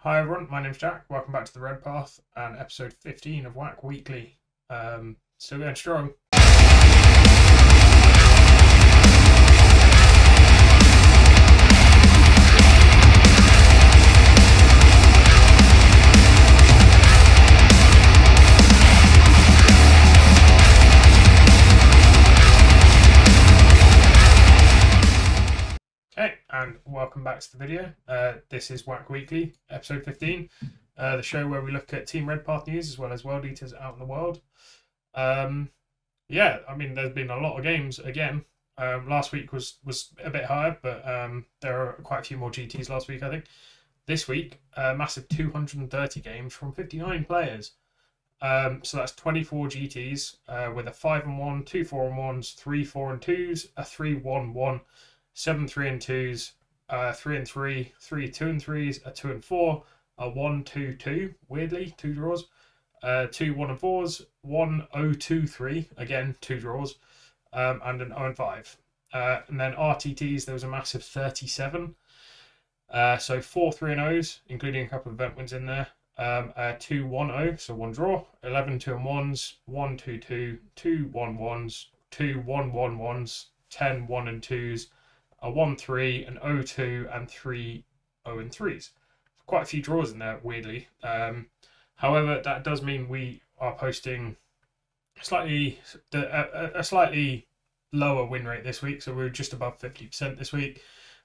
Hi everyone, my name's Jack. Welcome back to the Red Path and episode 15 of Whack Weekly. Still going strong. Okay, and welcome back to the video. This is Whack Weekly, episode 15, the show where we look at Team Red Path news as well as World Eaters out in the world. Yeah, I mean, there's been a lot of games again. Last week was a bit higher, but there are quite a few more GTs last week, I think. This week, a massive 230 games from 59 players. So that's 24 GTs with a 5-1, 2 4-1s, 3 4-2s, a 3-1-1. 7 3-2s, 3-3, 3 2-3s, a 2-4, a 1-2-2, weirdly, 2 draws, 2 1-4s, 1 0-2-3, again, 2 draws, and an 0-5. And then RTTs, there was a massive 37. So 4 3-0s, including a couple of event wins in there. 2 1-0, so 1 draw, 11 2-1s, 1 2-2, 2 1-1s, 2 1-1-1s, 10 1-2s, a 1-3, an 0-2, and 3 0-3s. Quite a few draws in there, weirdly. However, that does mean we are posting a slightly lower win rate this week, so we're just above 50% this week.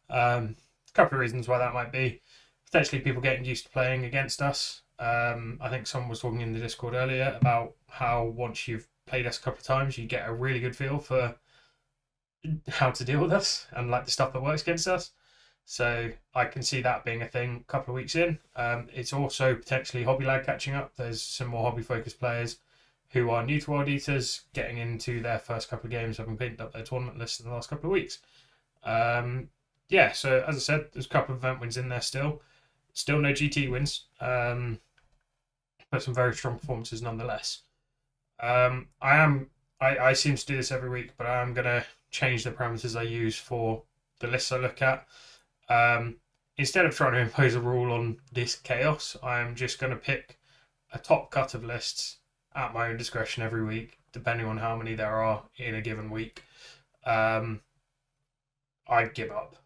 A couple of reasons why that might be. Potentially people getting used to playing against us. I think someone was talking in the Discord earlier about how once you've played us a couple of times, you get a really good feel for how to deal with us and like the stuff that works against us. So I can see that being a thing a couple of weeks in. It's also potentially hobby lag catching up. There's some more hobby focused players who are new to World Eaters getting into their first couple of games, having picked up their tournament list in the last couple of weeks. Yeah, so as I said, there's a couple of event wins in there still no GT wins, but some very strong performances nonetheless. I seem to do this every week, but I'm gonna change the parameters I use for the lists I look at. Instead of trying to impose a rule on this chaos, I'm just going to pick a top cut of lists at my own discretion every week, depending on how many there are in a given week. I give up.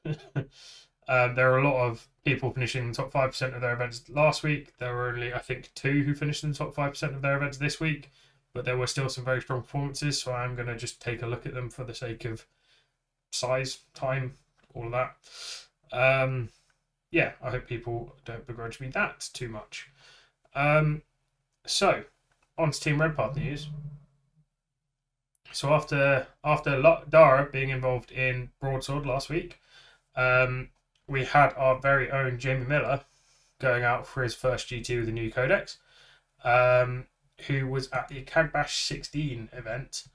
There are a lot of people finishing in the top 5% of their events last week. There were only, I think, 2 who finished in the top 5% of their events this week. But there were still some very strong performances, so I'm going to just take a look at them for the sake of size, time, all of that. Yeah, I hope people don't begrudge me that too much. So, on to Team Red Path news. So after Dara being involved in Broadsword last week, we had our very own Jamie Miller going out for his first GT with the new codex. Who was at the Kagbash 16 event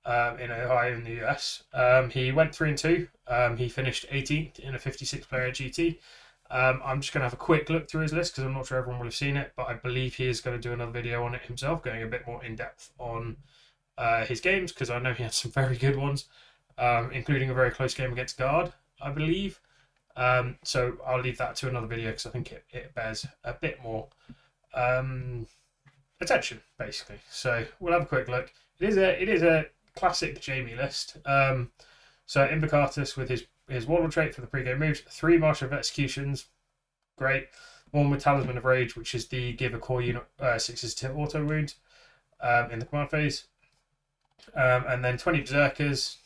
in Ohio in the US. He went 3-2. He finished 18th in a 56-player GT. I'm just going to have a quick look through his list because I'm not sure everyone will have seen it, but I believe he is going to do another video on it himself, going a bit more in-depth on his games, because I know he had some very good ones, including a very close game against Guard, I believe. So I'll leave that to another video because I think it bears a bit more attention, basically. So we'll have a quick look. It is a classic Jamie list. So Invocatus with his Waddle trait for the pre-game moves, 3 Marshal of Executions, great. 1 with Talisman of Rage, which is the give a core unit 6 to auto wound in the command phase, and then 20 Berserkers,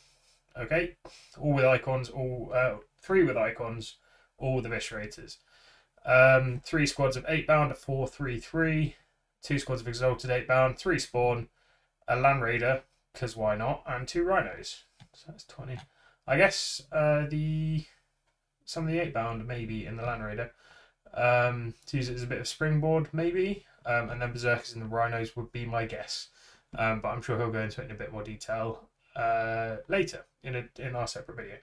okay, all with icons, 3 with icons, all with Eviscerators. 3 squads of 8 bound at 4-3-3. 2 squads of Exalted 8 bound, 3 spawn, a Land Raider, because why not, and 2 Rhinos. So that's 20. I guess some of the 8 bound maybe in the Land Raider. To use it as a bit of springboard maybe, and then Berserkers and the Rhinos would be my guess. But I'm sure he'll go into it in a bit more detail later in our separate video.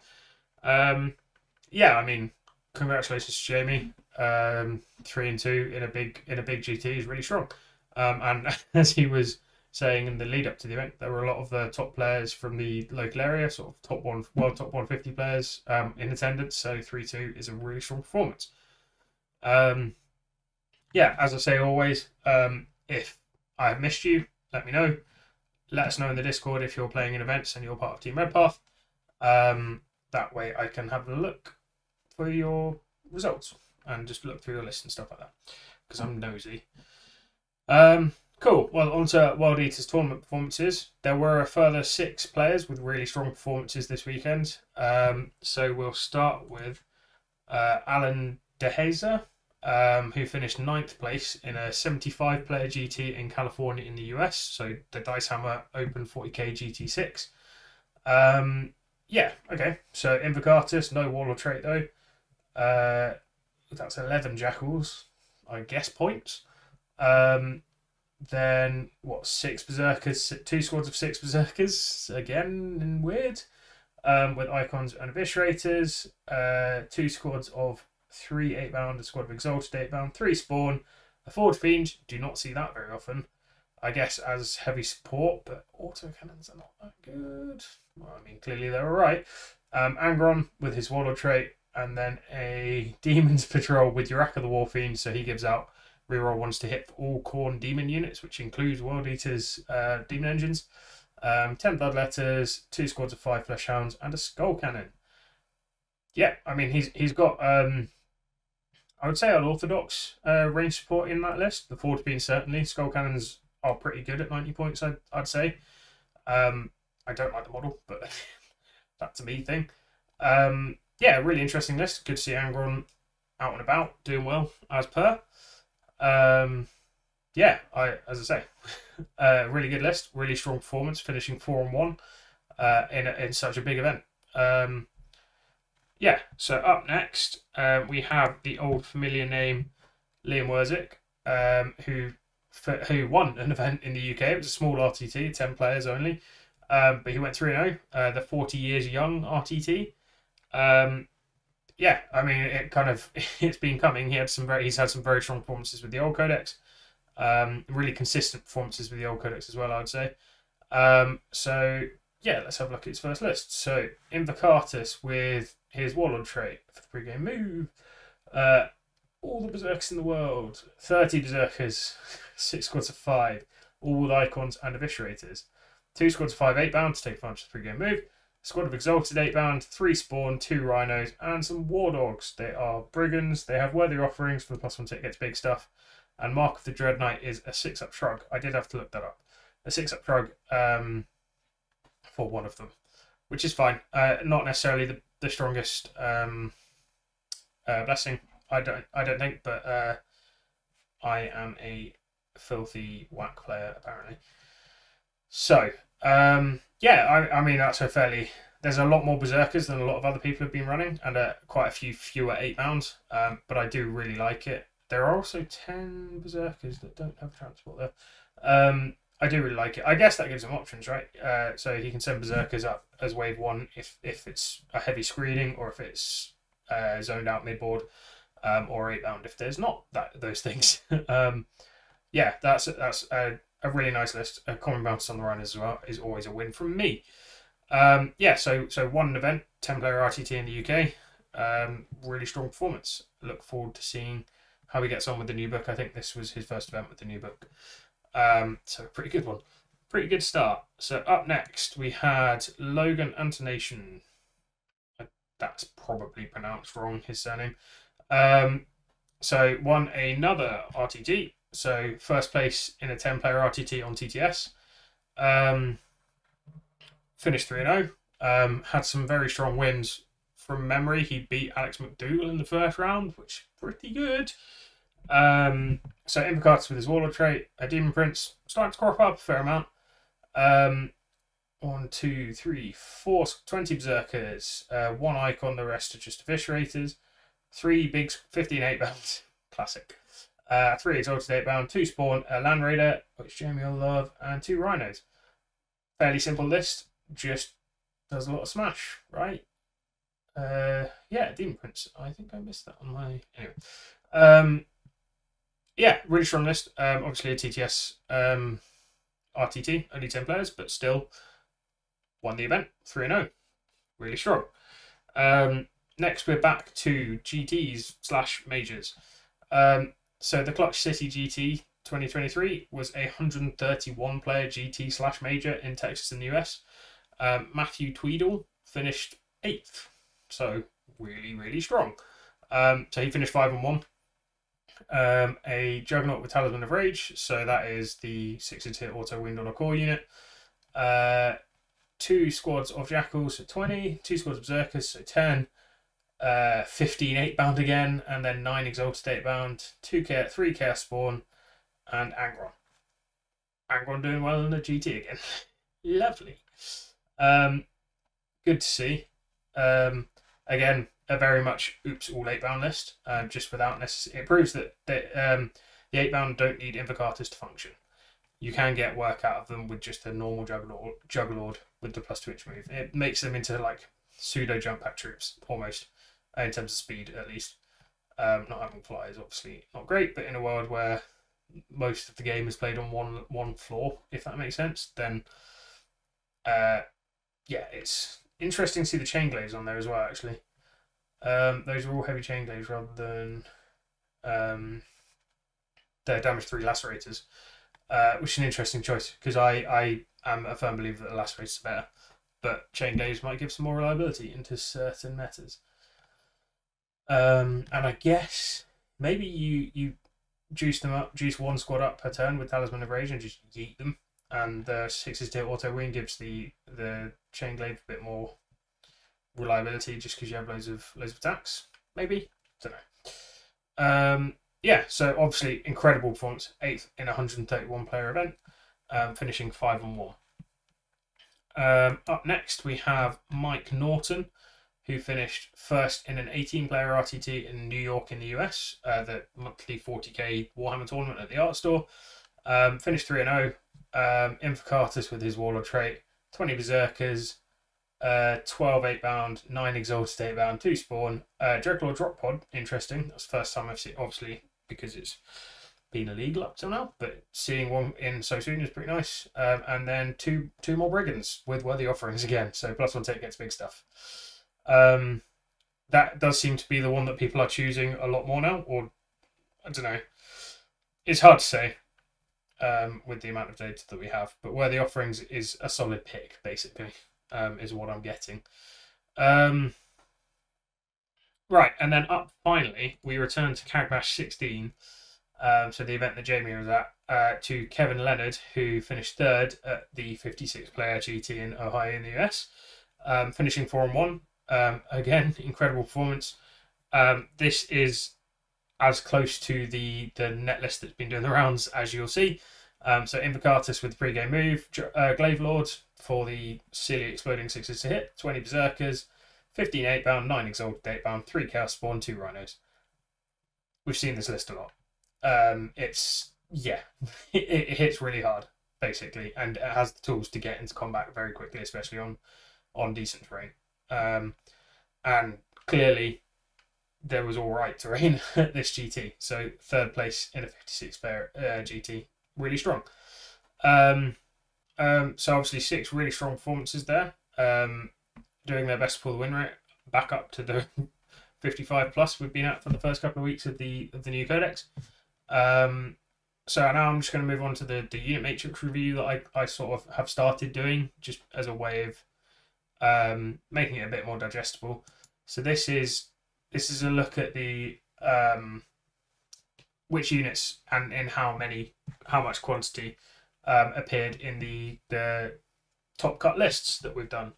Yeah, I mean, congratulations to Jamie. 3-2 in a big GT is really strong. And as he was saying in the lead up to the event, there were a lot of the top players from the local area, sort of top 150 players in attendance. So 3-2 is a really strong performance. Yeah, as I say always, if I have missed you, let me know. Let us know in the Discord if you're playing in events and you're part of Team Redpath. That way I can have a look for your results and just look through your list and stuff like that, because I'm nosy. Cool. Well, on to World Eaters tournament performances. There were a further 6 players with really strong performances this weekend. So we'll start with Alan DeHazer, who finished 9th place in a 75-player GT in California in the US. So the Dice Hammer Open 40k GT6. Yeah, okay. So Invocatus, no Wall or Trait though. That's 11 Jackals, I guess, points. Then what? 6 Berserkers, 2 squads of 6 Berserkers again, weird. With Icons and Eviscerators, 2 squads of 3 8-bound, a squad of Exalted 8-bound, 3 Spawn, a Forge Fiend. Do not see that very often. I guess as heavy support, but autocannons are not that good. Well, I mean, clearly they're alright. Angron with his Warlord trait, and then a Demon's Patrol with Uraka the Warfiend, so he gives out reroll 1s to hit for all Khorne demon units, which includes World Eaters demon engines. 10 Bloodletters, 2 squads of 5 Fleshhounds, and a Skull Cannon. Yeah, I mean, he's got, I would say, unorthodox range support in that list. The Forge Beam, certainly. Skull Cannons are pretty good at 90 points, I'd say. I don't like the model, but that's a me thing. Yeah, really interesting list. Good to see Angron out and about, doing well, as per. Yeah, as I say, really good list, really strong performance, finishing 4-1 in such a big event. Yeah, so up next we have the old familiar name Liam Werzik, who won an event in the UK. It was a small RTT, 10 players only, but he went 3-0, the 40 years young RTT. Yeah, I mean, it's been coming. He's had some very strong performances with the old Codex. Really consistent performances with the old Codex as well, I would say. So yeah, let's have a look at his first list. So Invocatus with his Warlord trait for the pre-game move. All the Berserkers in the world. 30 Berserkers, 6 squads of 5, all with Icons and Eviscerators. 2 squads of 5 8-bound to take advantage of the pre-game move. Squad of Exalted 8-bound, 3 Spawn, 2 Rhinos, and some War Dogs. They are Brigands. They have Worthy Offerings for the +1 tick gets big stuff. And Mark of the Dread Knight is a 6-up shrug. I did have to look that up. A 6-up shrug for one of them, which is fine. Not necessarily the strongest blessing, I don't think, but I am a filthy whack player apparently. So yeah, I mean, that's a fairly... There's a lot more Berserkers than a lot of other people have been running, and quite a few fewer 8-bounds, but I do really like it. There are also 10 Berserkers that don't have transport there. I do really like it. I guess that gives him options, right? So he can send Berserkers up as wave 1 if it's a heavy screening, or if it's zoned out mid-board, or 8-bound if there's not those things. Yeah, that's a really nice list. A common bounce on the runners as well is always a win from me. Yeah, so won an event, 10-player RTT in the UK. Really strong performance. Look forward to seeing how he gets on with the new book. I think this was his first event with the new book. So pretty good one. Pretty good start. So up next we had Logan Antonation. That's probably pronounced wrong, his surname. So won another RTT. So first place in a 10-player RTT on TTS. Finished 3-0. Had some very strong wins. From memory, he beat Alex McDougall in the first round, which is pretty good. So Invocatus with his Warlord trait, a Demon Prince, starting to crop up a fair amount. 1, 2, 3, 4, 20 Berserkers, 1 Icon, the rest are just Eviscerators, 3 big 15 8-bounds, classic. 3 Exalted 8-bound, 2 Spawn, a Land Raider, which Jamie will love, and 2 Rhinos. Fairly simple list, just does a lot of smash, right? Yeah, Demon Prince. I think I missed that on my... Anyway. Yeah, really strong list. Obviously a TTS RTT, only 10 players, but still won the event, 3-0. Really strong. Next, we're back to GTs / majors. So the Clutch City GT 2023 was a 131 player GT / major in Texas in the US. Matthew Tweedle finished 8th, so really, really strong. So he finished 5-1. A Juggernaut with Talisman of Rage, so that is the 6-hit auto wind on a core unit. 2 squads of Jackals, so 20. 2 squads of Berserkers, so 10. 15 8-bound again, and then 9 Exalted 8-bound, 3 Chaos Spawn, and Angron. Angron doing well in the GT again. Lovely. Good to see. Again, a very much oops all 8-bound list, just without necessarily. It proves that the 8-bound don't need Invocatus to function. You can get work out of them with just a normal Juggerlord with the +2 inch move. It makes them into like pseudo jump pack troops almost, in terms of speed at least. Not having fly is obviously not great, but in a world where most of the game is played on one floor, if that makes sense, then yeah, it's interesting to see the chain glaives on there as well. Actually, those are all heavy chain glaives rather than their damage 3 lacerators, which is an interesting choice because I am a firm believer that the lacerators are better, but chain glaives might give some more reliability into certain metas. And I guess maybe you juice them up, juice 1 squad up per turn with Talisman of Rage and just yeet them, and the 6-hit auto win gives the chain glaive a bit more reliability just because you have loads of attacks. Maybe, don't know. Yeah, so obviously incredible performance, 8th in a 131 player event, finishing 5-1. Up next we have Mike Norton, who finished 1st in an 18-player RTT in New York in the US, the monthly 40k Warhammer tournament at the Art Store. Finished 3-0. Invocatus with his Warlord trait, 20 Berserkers, 12 8-bound, 9 Exalted 8-bound, 2 Spawn. Dreadlord Drop Pod, interesting. That's the first time I've seen, obviously, because it's been illegal up till now, but seeing one in so soon is pretty nice. And then two more Brigands with Worthy Offerings again, so +1 take gets big stuff. That does seem to be the one that people are choosing a lot more now, or I don't know. It's hard to say with the amount of data that we have, but Worthy Offerings is a solid pick, basically, is what I'm getting. Right, and then up finally, we return to Kagbash 16, so the event that Jamie was at, to Kevin Leonard, who finished 3rd at the 56-player GT in Ohio in the US, finishing 4-1. Again, incredible performance. This is as close to the net list that's been doing the rounds as you'll see. So Invocatus with the pre-game move, Glaive Lords for the silly exploding 6s to hit, 20 Berserkers, 15 8-bound, 9 Exalted 8-bound, 3 Chaos Spawn, 2 Rhinos. We've seen this list a lot. It's, yeah, it hits really hard, basically, and it has the tools to get into combat very quickly, especially on decent terrain. And clearly there was all right terrain at this GT, so 3rd place in a 56-player GT, really strong. So obviously 6 really strong performances there, doing their best to pull the win rate back up to the 55 plus we've been at for the first couple of weeks of the new codex. So now I'm just going to move on to the unit matrix review that I sort of have started doing, just as a way of making it a bit more digestible. So this is a look at the which units and in how much quantity appeared in the top cut lists that we've done,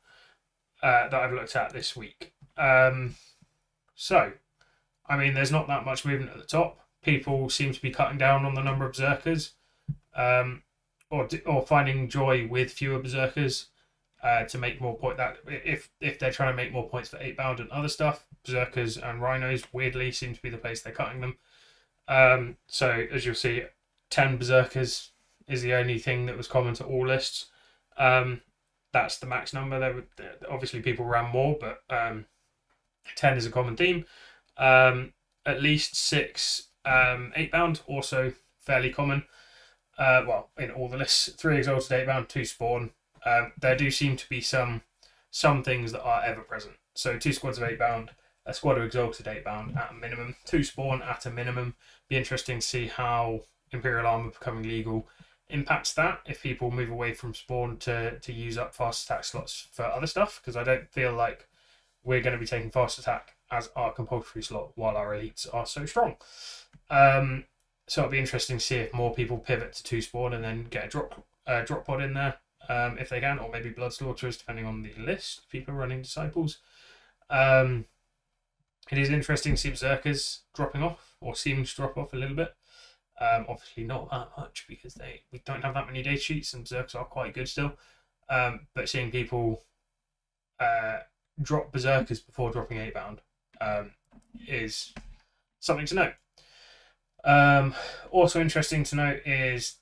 that I've looked at this week. So, I mean, there's not that much movement at the top. People seem to be cutting down on the number of Berserkers, or finding joy with fewer Berserkers to make more point. That if they're trying to make more points for 8-bound and other stuff, Berserkers and Rhinos weirdly seem to be the place they're cutting them. So as you'll see, 10 Berserkers is the only thing that was common to all lists. That's the max number. Obviously people ran more, but 10 is a common theme. At least 6 8-bound, also fairly common. Well, in all the lists, 3 Exalted 8-bound, 2 Spawn. There do seem to be some things that are ever present. So 2 squads of 8-bound, a squad of Exalted 8-bound at a minimum, 2 spawn at a minimum. Be interesting to see how Imperial Armor becoming legal impacts that, if people move away from spawn to use up fast attack slots for other stuff, because I don't feel like we're going to be taking fast attack as our compulsory slot while our elites are so strong. So it'll be interesting to see if more people pivot to 2 spawn and then get a drop pod in there, if they can, or maybe Blood Slaughterers, depending on the list of people running Disciples. It is interesting to see Berserkers dropping off, or seeming to drop off a little bit. Obviously not that much, because we don't have that many data sheets, and Berserkers are quite good still. But seeing people drop Berserkers before dropping 8-bound is something to note. Also interesting to note is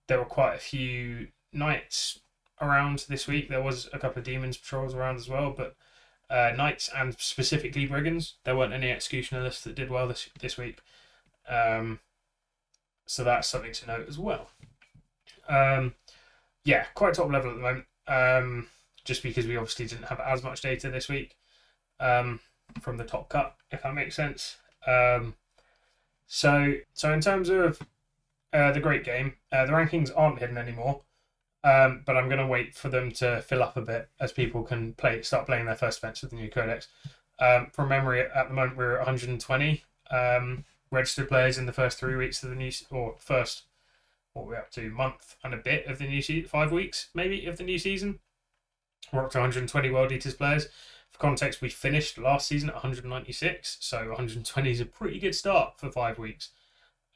there were quite a few Knights around this week. There was a couple of Demons patrols around as well, but Knights and specifically Brigands, there weren't any Executioner lists that did well this week. So that's something to note as well. Yeah, quite top level at the moment, just because we obviously didn't have as much data this week from the top cut, if that makes sense. So in terms of the Great Game, the rankings aren't hidden anymore, but I'm going to wait for them to fill up a bit as people can start playing their first events with the new codex. From memory, at the moment we're at 120 registered players in the first 3 weeks of the new, or first, what we're up to, month and a bit of the new season, 5 weeks maybe of the new season. We're up to 120 World Eaters players. For context, we finished last season at 196, so 120 is a pretty good start for 5 weeks.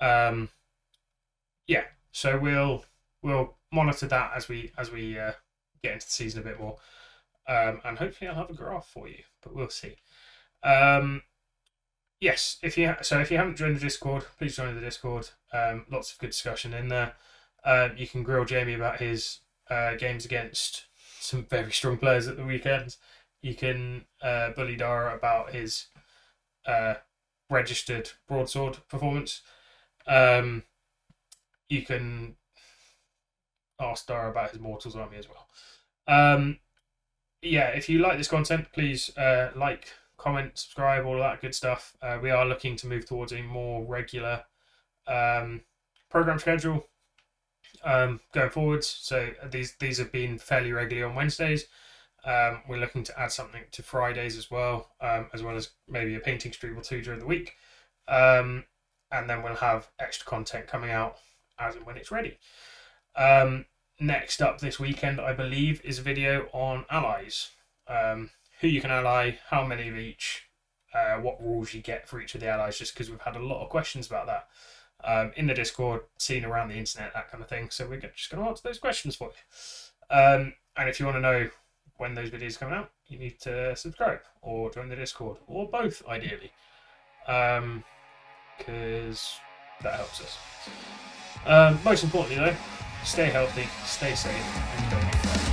Yeah, so we'll monitor that as we get into the season a bit more, and hopefully I'll have a graph for you, but we'll see. Yes, if you haven't joined the Discord, please join the Discord. Lots of good discussion in there. You can grill Jamie about his games against some very strong players at the weekend. You can bully Dara about his registered broadsword performance. You can ask Dara about his Mortals army as well. Yeah, if you like this content, please like, comment, subscribe, all of that good stuff. We are looking to move towards a more regular program schedule going forwards. So these have been fairly regularly on Wednesdays. We're looking to add something to Fridays as well as maybe a painting stream or 2 during the week. And then we'll have extra content coming out as and when it's ready. Next up this weekend, I believe, is a video on allies. Who you can ally, how many of each, what rules you get for each of the allies, just because we've had a lot of questions about that in the Discord, seen around the internet, that kind of thing. So we're just going to answer those questions for you. And if you want to know when those videos come out, you need to subscribe or join the Discord, or both ideally, because that helps us. Most importantly though, stay healthy, stay safe, and don't get hurt.